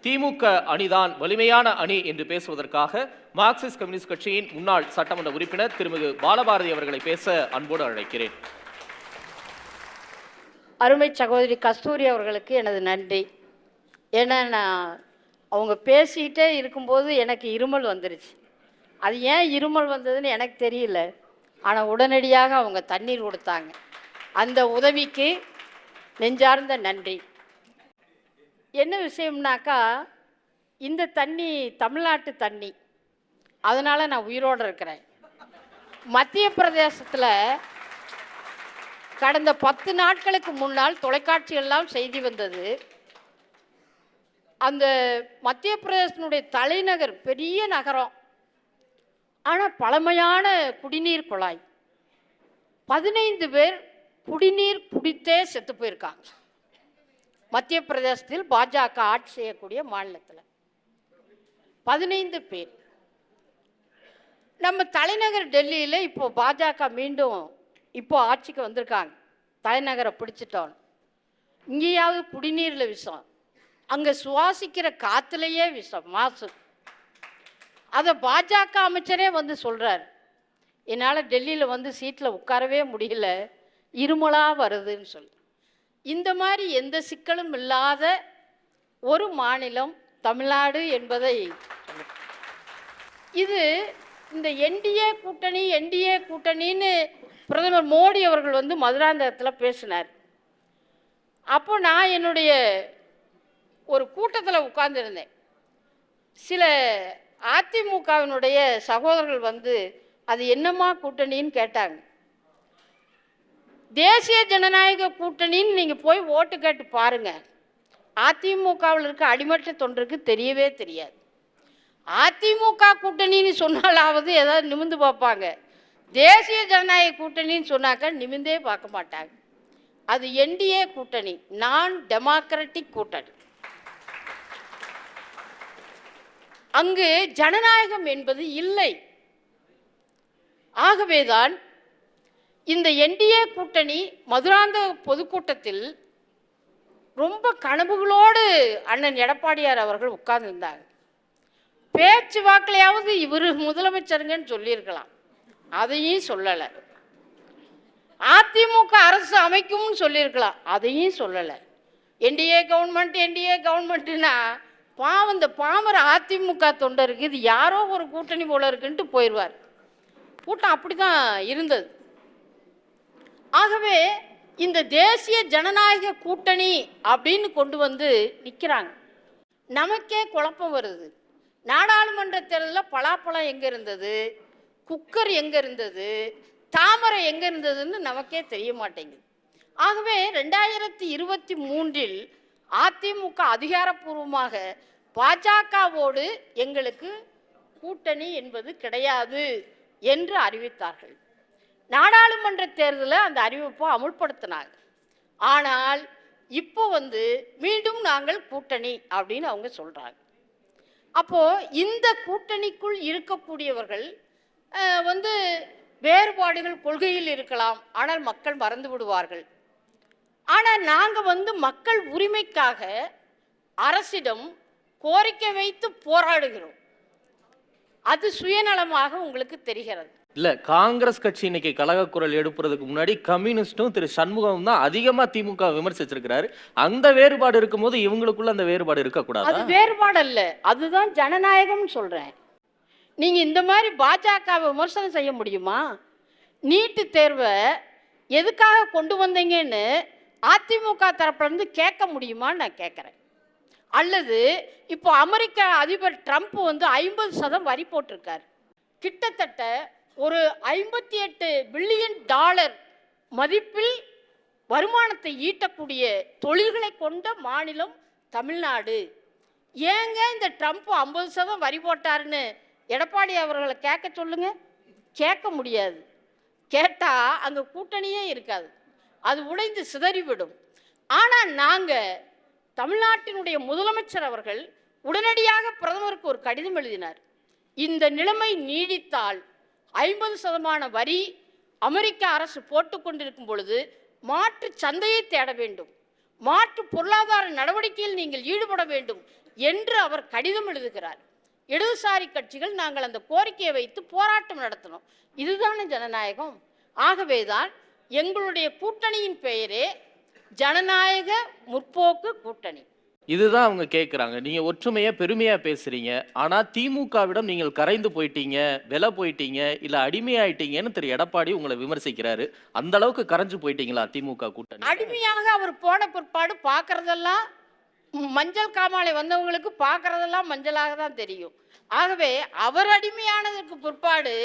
திமுக அணிதான் வலிமையான அணி என்று பேசுவதற்காக மார்க்சிஸ்ட் கம்யூனிஸ்ட் கட்சியின் முன்னாள் சட்டமன்ற உறுப்பினர் திருமிகு பாலபாரதி அவர்களை பேச அன்போடு அழைக்கிறேன். அருமை சகோதரி கஸ்தூரி அவர்களுக்கு எனது நன்றி. ஏன்னா நான் அவங்க பேசிக்கிட்டே இருக்கும்போது எனக்கு இருமல் வந்துருச்சு. அது ஏன் இருமல் வந்ததுன்னு எனக்கு தெரியல. ஆனால் உடனடியாக அவங்க தண்ணீர் கொடுத்தாங்க. அந்த உதவிக்கு நெஞ்சார்ந்த நன்றி. என்ன விஷயம்னாக்கா, இந்த தண்ணி தமிழ்நாட்டு தண்ணி, அதனால் நான் உயிரோடு இருக்கிறேன். மத்திய பிரதேசத்தில் கடந்த 10 நாட்களுக்கு முன்னால் தொலைக்காட்சியெல்லாம் செய்தி வந்தது. அந்த மத்திய பிரதேசத்தினுடைய தலைநகர் பெரிய நகரம், ஆனால் பழமையான குடிநீர் குழாய். 15 பேர் குடிநீர் குடித்தே செத்து போயிருக்காங்க. மத்திய பிரதேசத்தில் பாஜக ஆட்சி செய்யக்கூடிய மாநிலத்தில் 15 பேர். நம்ம தலைநகர் டெல்லியில் இப்போ பாஜக மீண்டும் இப்போ ஆட்சிக்கு வந்திருக்காங்க. தலைநகரை பிடிச்சிட்டோம். இங்கேயாவது குடிநீரில் விஷம், அங்கே சுவாசிக்கிற காற்றுலையே விஷம், மாசு. அதை பாஜக அமைச்சரே வந்து சொல்கிறார், என்னால் டெல்லியில் வந்து சீட்டில் உட்காரவே முடியல, இருமலாக வருதுன்னு சொல்லி. இந்த மாதிரி எந்த சிக்கலும் இல்லாத ஒரு மாநிலம் தமிழ்நாடு என்பதை இது இந்த என்டிஏ கூட்டணின்னு பிரதமர் மோடி அவர்கள் வந்து மதுராந்தகத்தில் பேசினார். அப்போ நான் என்னுடைய ஒரு கூட்டத்தில் உட்கார்ந்துருந்தேன். சில அதிமுகவினுடைய சகோதரர்கள் வந்து அது என்னம்மா கூட்டணின்னு கேட்டாங்க. தேசிய ஜனநாயக கூட்டணின்னு நீங்கள் போய் ஓட்டு கேட்டு பாருங்கள். அதிமுகவில் இருக்க அடிமட்ட தொண்டருக்கு தெரியவே தெரியாது. அதிமுக கூட்டணின்னு சொன்னாலாவது ஏதாவது நிமிந்து பார்ப்பாங்க. தேசிய ஜனநாயக கூட்டணின்னு சொன்னாக்க நிமிந்தே பார்க்க மாட்டாங்க. அது என்டிஏ கூட்டணி, நான் டெமோக்ராட்டிக் கூட்டணி. அங்கு ஜனநாயகம் என்பது இல்லை. ஆகவேதான் இந்த என்டிஏ கூட்டணி மதுராந்தக பொதுக்கூட்டத்தில் ரொம்ப கனவுகளோடு அண்ணன் எடப்பாடியார் அவர்கள் உட்கார்ந்துருந்தாங்க. பேச்சு வாக்கிலையாவது இவர் முதலமைச்சருங்கன்னு சொல்லியிருக்கலாம், அதையும் சொல்லலை. அதிமுக அரசு அமைக்கும்னு சொல்லியிருக்கலாம், அதையும் சொல்லலை. என்டிஏ கவர்மெண்ட்டுனா பாவம், இந்த பாமர அதிமுக தொண்டருக்கு இது யாரோ ஒரு கூட்டணி போல இருக்குன்ட்டு போயிடுவார். கூட்டம் அப்படி தான் இருந்தது. ஆகவே இந்த தேசிய ஜனநாயக கூட்டணி அப்படின்னு கொண்டு வந்து நிற்கிறாங்க. நமக்கே குழப்பம் வருது. நாடாளுமன்ற தேர்தலில் பலாப்பழம் எங்கே இருந்தது, குக்கர் எங்கே இருந்தது, தாமரை எங்கே இருந்ததுன்னு நமக்கே தெரிய மாட்டேங்குது. ஆகவே 2023இல் அதிமுக அதிகாரப்பூர்வமாக பாஜகவோடு எங்களுக்கு கூட்டணி என்பது கிடையாது என்று அறிவித்தார்கள். நாடாளுமன்ற தேர்தலில் அந்த அறிவிப்பை அமுல்படுத்தினாங்க. ஆனால் இப்போ வந்து மீண்டும் நாங்கள் கூட்டணி அப்படின்னு அவங்க சொல்கிறாங்க. அப்போது இந்த கூட்டணிக்குள் இருக்கக்கூடியவர்கள் வந்து வேறுபாடுகள் கொள்கையில் இருக்கலாம், ஆனால் மக்கள் மறந்து விடுவார்கள். ஆனால் நாங்கள் வந்து மக்கள் உரிமைக்காக அரசிடம் கோரிக்கை வைத்து போராடுகிறோம். அது சுயநலமாக உங்களுக்கு தெரிகிறது. இல்ல, காங்கிரஸ் கட்சி இன்னைக்கு கலக குரல் எழுப்புறதுக்கு முன்னாடி கம்யூனிஸ்டும் திரு சண்முகம் தான் அதிகமா திமுக விமர்சிச்சிருக்கிறாரு. அந்த வேறுபாடு இருக்கும்போது இவங்களுக்குள்ள அந்த வேறுபாடு இருக்கக்கூடாது. அது வேறுபாடு அல்ல, அதுதான் ஜனநாயகம் சொல்றேன். நீங்க இந்த மாதிரி பாஜக விமர்சனம் செய்ய முடியுமா? நீட்டு தேர்வை எதுக்காக கொண்டு வந்தீங்கன்னு அதிமுக தரப்புல இருந்து கேட்க முடியுமான்னு நான் கேட்குறேன். அல்லது இப்போ அமெரிக்க அதிபர் ட்ரம்ப் வந்து 50% வரி போட்டிருக்காரு. கிட்டத்தட்ட ஒரு $58 பில்லியன் மதிப்பில் வருமானத்தை ஈட்டக்கூடிய தொழில்களை கொண்ட மாநிலம் தமிழ்நாடு. ஏங்க இந்த ட்ரம்ப் 50% வரி போட்டாருன்னு எடப்பாடி அவர்களை கேட்க சொல்லுங்க. கேட்க முடியாது. கேட்டால் அங்கே கூட்டணியே இருக்காது, அது உடைந்து சிதறிவிடும். ஆனால் நாங்கள் தமிழ்நாட்டினுடைய முதலமைச்சர் அவர்கள் உடனடியாக பிரதமருக்கு ஒரு கடிதம் எழுதினார். இந்த நிலைமை நீடித்தால் 50% வரி அமெரிக்க அரசு போட்டுக்கொண்டிருக்கும் பொழுது மாற்று சந்தையை தேட வேண்டும், மாற்று பொருளாதார நடவடிக்கையில் நீங்கள் ஈடுபட வேண்டும் என்று அவர் கடிதம் எழுதுகிறார். இடதுசாரி கட்சிகள் நாங்கள் அந்த கோரிக்கையை வைத்து போராட்டம் நடத்தினோம். இதுதானே ஜனநாயகம். ஆகவேதான் எங்களுடைய கூட்டணியின் பெயரே ஜனநாயக முற்போக்கு கூட்டணி. இதுதான் அவங்க கேட்குறாங்க. நீங்க ஒற்றுமையா பெருமையா பேசுறீங்க. ஆனா திமுகவிடம் நீங்கள் கரைந்து போயிட்டீங்க, விலை போயிட்டீங்க, இல்ல அடிமையாயிட்டீங்கன்னு திரு எடப்பாடி உங்களை விமர்சிக்கிறாரு. அந்த அளவுக்கு கரைஞ்சு போயிட்டீங்களா திமுக கூட்டணி? அடிமையாக அவர் போன பிற்பாடு பார்க்கறதெல்லாம் மஞ்சள் காமாலை வந்தவங்களுக்கு பார்க்கறதெல்லாம் மஞ்சளாக தான் தெரியும். ஆகவே அவர் அடிமையானதற்கு பிற்பாடு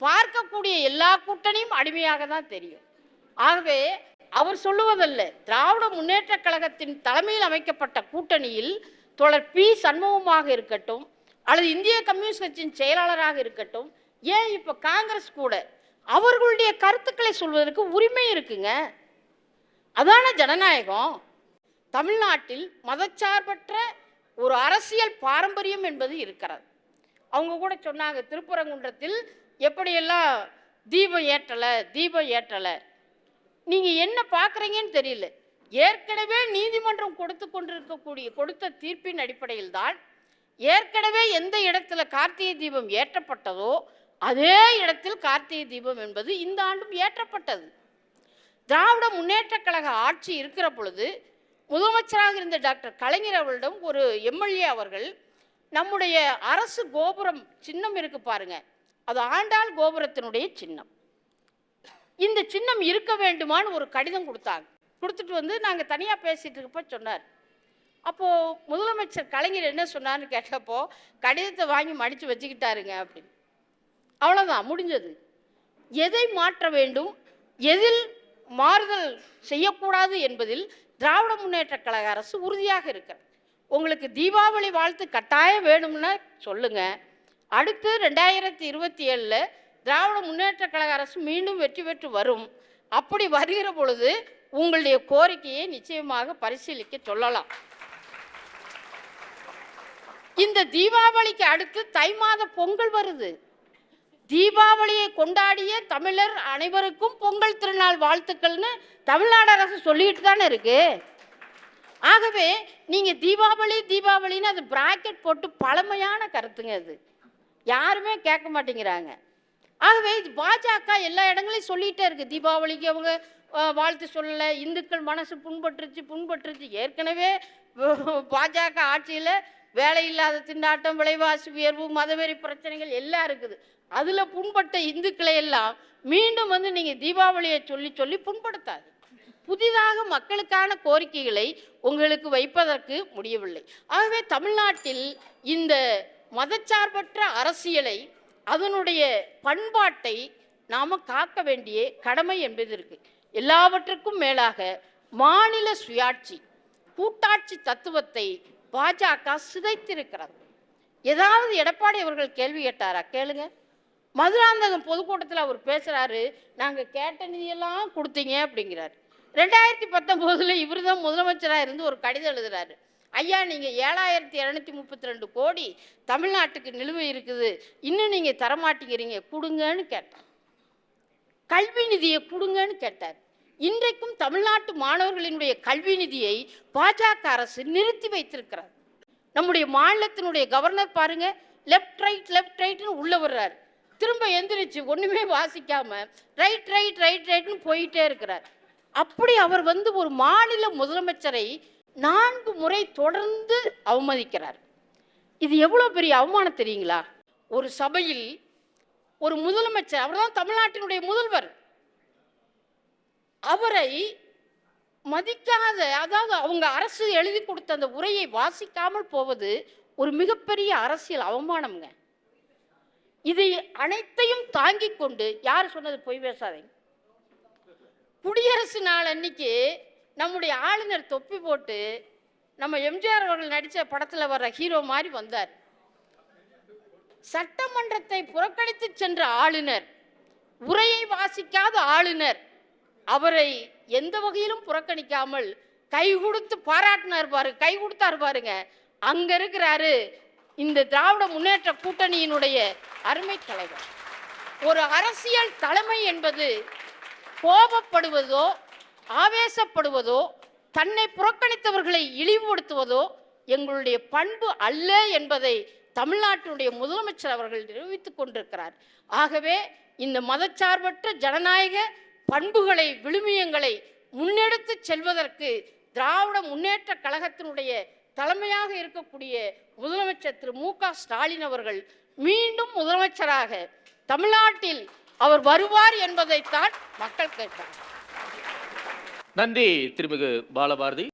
பார்க்கக்கூடிய எல்லா கூட்டணியும் அடிமையாக தான் தெரியும். ஆகவே அவர் சொல்லுவதல்ல, திராவிட முன்னேற்ற கழகத்தின் தலைமையில் அமைக்கப்பட்ட கூட்டணியில் தோழர் பி சண்முகமாக இருக்கட்டும், அல்லது இந்திய கம்யூனிஸ்ட் கட்சியின் செயலாளராக இருக்கட்டும், ஏன் இப்போ காங்கிரஸ் கூட அவர்களுடைய கருத்துக்களை சொல்வதற்கு உரிமை இருக்குங்க. அதான ஜனநாயகம். தமிழ்நாட்டில் மதச்சார்பற்ற ஒரு அரசியல் பாரம்பரியம் என்பது இருக்கிறது. அவங்க கூட சொன்னாங்க, திருப்பரங்குன்றத்தில் எப்படியெல்லாம் தீபம் ஏற்றலை. நீங்கள் என்ன பார்க்குறீங்கன்னு தெரியல. ஏற்கனவே நீதிமன்றம் கொடுத்த தீர்ப்பின் அடிப்படையில் தான் ஏற்கனவே எந்த இடத்துல கார்த்திகை தீபம் ஏற்றப்பட்டதோ அதே இடத்தில் கார்த்திகை தீபம் என்பது இந்த ஆண்டும் ஏற்றப்பட்டது. திராவிட முன்னேற்ற கழக ஆட்சி இருக்கிற பொழுது முதலமைச்சராக இருந்த டாக்டர் கலைஞர் அவர்களிடம் ஒரு எம்எல்ஏ அவர்கள், நம்முடைய அரசு கோபுரம் சின்னம் இருக்கு பாருங்க, அது ஆண்டாள் கோபுரத்தினுடைய சின்னம், இந்த சின்னம் இருக்க வேண்டுமான்னு ஒரு கடிதம் கொடுத்தாங்க. கொடுத்துட்டு வந்து நாங்கள் தனியாக பேசிகிட்டு இருக்கப்போ சொன்னார். அப்போது முதலமைச்சர் கலைஞர் என்ன சொன்னார்னு கேட்டப்போ, கடிதத்தை வாங்கி மடித்து வச்சுக்கிட்டாருங்க அப்படின்னு. அவ்வளோதான், முடிஞ்சது. எதை மாற்ற வேண்டும், எதில் மாறுதல் செய்யக்கூடாது என்பதில் திராவிட முன்னேற்ற கழக அரசு உறுதியாக இருக்கிறது. உங்களுக்கு தீபாவளி வாழ்த்து கட்டாயம் வேணும்னா சொல்லுங்கள். அடுத்து 2027 திராவிட முன்னேற்ற கழக அரசு மீண்டும் வெற்றி பெற்று வரும். அப்படி வருகிற பொழுது உங்களுடைய கோரிக்கையை நிச்சயமாக பரிசீலிக்க சொல்லலாம். இந்த தீபாவளிக்கு அடுத்து தை மாத பொங்கல் வருது. தீபாவளியை கொண்டாடிய தமிழர் அனைவருக்கும் பொங்கல் திருநாள் வாழ்த்துக்கள்னு தமிழ்நாடு அரசு சொல்லிட்டு தானே இருக்கு. ஆகவே நீங்க தீபாவளின்னு அது பிராக்கெட் போட்டு பழமையான கருத்துங்க, அது யாருமே கேட்க மாட்டேங்கிறாங்க. ஆகவே இது பாஜக எல்லா இடங்களையும் சொல்லிகிட்டே இருக்குது. தீபாவளிக்கு அவங்க வாழ்த்து சொல்லலை, இந்துக்கள் மனசு புண்பட்டுருச்சு. ஏற்கனவே பாஜக ஆட்சியில் வேலை இல்லாத திண்டாட்டம், விலைவாசி உயர்வு, மதவெறி பிரச்சனைகள் எல்லாம் இருக்குது. அதில் புண்பட்ட இந்துக்களை எல்லாம் மீண்டும் வந்து நீங்கள் தீபாவளியை சொல்லி புண்படுத்தாது. புதிதாக மக்களுக்கான கோரிக்கைகளை உங்களுக்கு வைப்பதற்கு முடியவில்லை. ஆகவே தமிழ்நாட்டில் இந்த மதச்சார்பற்ற அரசியலை, அதனுடைய பண்பாட்டை நாம் காக்க வேண்டிய கடமை என்பது இருக்கு. எல்லாவற்றுக்கும் மேலாக மாநில சுயாட்சி, கூட்டாட்சி தத்துவத்தை பாஜக சிதைத்திருக்கிறது. ஏதாவது எடப்பாடி அவர்கள் கேள்வி கேட்டாரா? கேளுங்க. மதுராந்தகம் பொதுக்கூட்டத்தில் அவர் பேசுகிறாரு, நாங்கள் கேட்ட நிதியெல்லாம் கொடுத்தீங்க அப்படிங்கிறாரு. 2019 இவர் தான் முதலமைச்சராக இருந்து ஒரு கடிதம் எழுதுறாரு. ஐயா, நீங்கள் 7232 கோடி தமிழ்நாட்டுக்கு நிலுவை இருக்குது, இன்னும் நீங்கள் தரமாட்டேங்கிறீங்க, கொடுங்கன்னு கேட்டார். கல்வி நிதியை கொடுங்கன்னு கேட்டார். இன்றைக்கும் தமிழ்நாட்டு மாணவர்களினுடைய கல்வி நிதியை பாஜக அரசு நிறுத்தி வைத்திருக்கிறார். நம்முடைய மாநிலத்தினுடைய கவர்னர் பாருங்க, லெஃப்ட் ரைட்னு உள்ள வர்றாரு, திரும்ப எந்திரிச்சு ஒன்றுமே வாசிக்காம ரைட்னு போயிட்டே இருக்கிறார். அப்படி அவர் வந்து ஒரு மாநில முதலமைச்சரை 4 முறை தொடர்ந்து அவமதிக்கிறார். இது எவ்வளோ பெரிய அவமானம் தெரியுங்களா? ஒரு சபையில் ஒரு முதலமைச்சர், அவர் தான் தமிழ்நாட்டினுடைய முதல்வர், அவரை மதிக்காத, அதாவது அவங்க அரசு எழுதி கொடுத்த அந்த உரையை வாசிக்காமல் போவது ஒரு மிகப்பெரிய அரசியல் அவமானம்ங்க. இது அனைத்தையும் தாங்கிக் கொண்டு, யார் சொன்னது பொய் பேசாதீங்க, குடியரசு நாள் அன்னைக்கு நம்முடைய ஆளுநர் தொப்பி போட்டு நம்ம எம்ஜிஆர் அவர்கள் நடித்த படத்தில் வர்ற ஹீரோ மாதிரி வந்தார். சட்டமன்றத்தை புறக்கணித்து சென்ற ஆளுநர், உரையை வாசிக்காத ஆளுநர், அவரை எந்த வகையிலும் புறக்கணிக்காமல் கை கொடுத்து கைகொடுத்தார் பாருங்க. அங்க இருக்கிறாரு இந்த திராவிட முன்னேற்ற கூட்டணியினுடைய அருமை தலைவர். ஒரு அரசியல் தலைமை என்பது கோபப்படுவதோ, ஆவேசப்படுவதோ, தன்னை புறக்கணித்தவர்களை இழிவுபடுத்துவதோ, எங்களுடைய பண்பு அல்ல என்பதை தமிழ்நாட்டினுடைய முதலமைச்சர் அவர்கள் நிரூபித்துக் கொண்டிருக்கிறார். ஆகவே இந்த மதச்சார்பற்ற ஜனநாயக பண்புகளை விழுமியங்களை முன்னெடுத்து செல்வதற்கு திராவிட முன்னேற்ற கழகத்தினுடைய தலைமையாக இருக்கக்கூடிய முதலமைச்சர் திரு மு.க. ஸ்டாலின் அவர்கள் மீண்டும் முதலமைச்சராக தமிழ்நாட்டில் அவர் வருவார் என்பதைத்தான் மக்கள் கேட்டார். நன்றி திருமிகு பாலபாரதி.